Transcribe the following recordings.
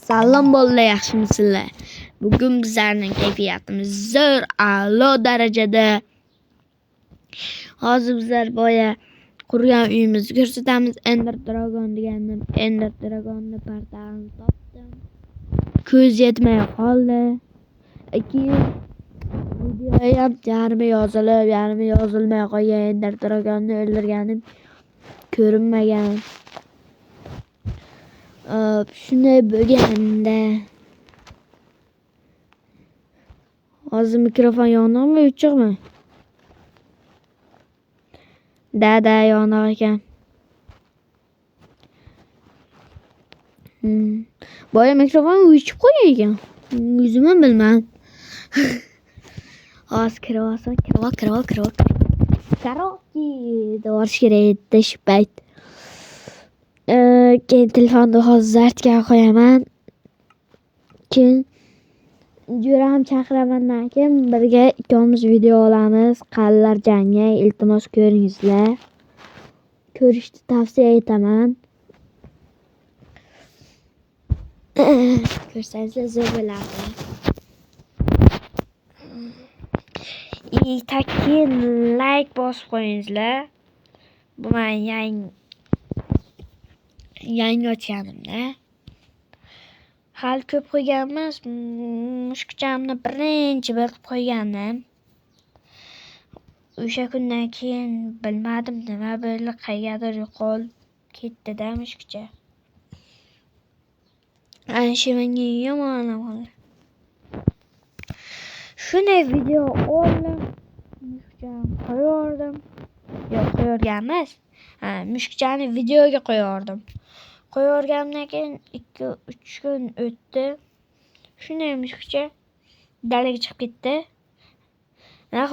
Salom bo'ldi, yaxshimisizlar? Bugun bizlarning kayfiyatimiz zo'r a'lo darajada. Hozir bizlar boya qurgan uyimizni ko'rsatamiz. Ender Dragon degandim. Ender Dragon'ni portalini topdim. Ko'z yetmay qoldi. Keyin videoga ham yarmi yozilmay qolgan. Ender Dragon'ni o'ldirganim ko'rinmagan. Shunday bo'lganda hozir mikrofon yonig'mi, o'chiqmi? Da yoniq ekan. Boya mikrofon o'chib qo'ygan ekan. O'zim ham bilmadim. Hozir kirib karaoke dorish kerak edi shu payt. Keyin telefonni hozir zartga qo'yaman. Keyin Jo'ram chaqiramandan keyin birga ikkimiz video olamiz. Qallar jangga iltimos ko'ringizlar. Ko'rishni tavsiya etaman. Ko'rsangizlar zo'r bo'ladi. Takin like bosib qo'yingizlar. Bu men yangi ochganimda. Hali ko'p qo'ygan emas. Mushukchamni birinchi bir qo'ygandim. O'sha kundan keyin bilmadim nima bo'ldi, qayergadir yo'qolib ketdi-da mushukcha. Ana menga yomon bo'ldi. Shunday video oldim. Mushukchani qo'yardim. Yo'q, qo'yargan emas. Mushukchani videoga qo'yardim. Qo'yargandan keyin 2-3 kun o'tdi. Shunday mushukcha dalaga chiqib ketdi.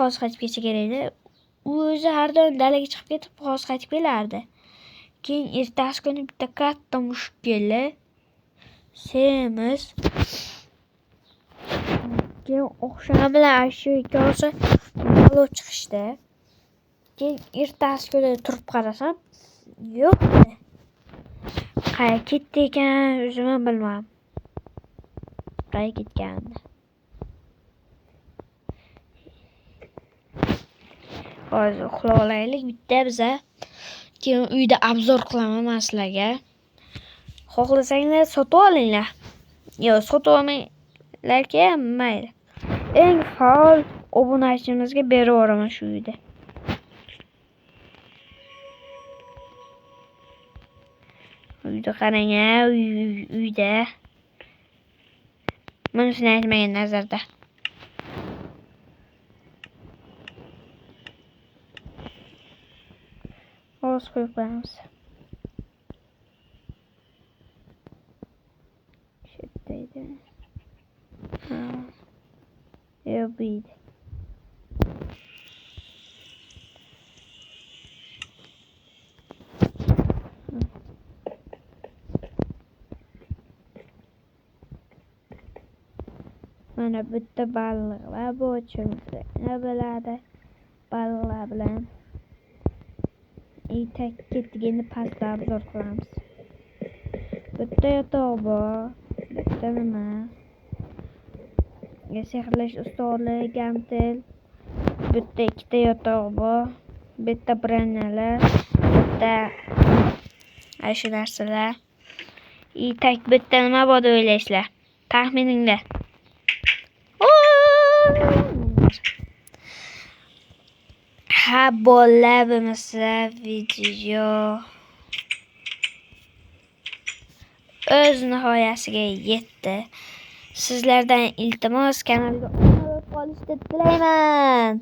Hozir qaytib ketsa kerak edi. U o'zi har doim dalaga chiqib ketib, hozir qaytib kelardi. Keyin ertasi kuni bitta katta mushuk keldi. Semiz. Keyin o'xsham bilan shu ikkovsi olib chiqishdi. Keyin ertasi kuni turib qarasam, yo'q. Qayerga ketdi ekan, o'zim ham bilmadim. Qayerga ketganini. Hozir uxlab olaylik bitta biza. Keyin uyda obzor qilaman men sizlarga. Xohlasanglar sotib olinglar. Yo'q, sotib olmanglarki, mayli. Eng faol obunachimizga berib yuboraman shu uyda. Uyda qarang, uyda. Mana shuni aytmagan nazarda. Hozir qo'yib qo'yamiz. Shundaydi. Yo'q, buydi. Mana bitta baliqlar bu uchunchi nima bo'ladi? Baliqlar bilan kettigini pastda obzor qilamiz. Bitta yotoq bor, bitta nima? Sehrlash ustalik, gamtel. Bitta ikkita yotoq bor, bitta branalar, bitta shu narsalar. Bitta nima bor deb o'ylaysizlar? Taxmininglar. Bolalar bo'lmasa video o'z nihoyasiga yetdi. Sizlardan iltimos kanalga obuna bo'lib qolishni tilayman.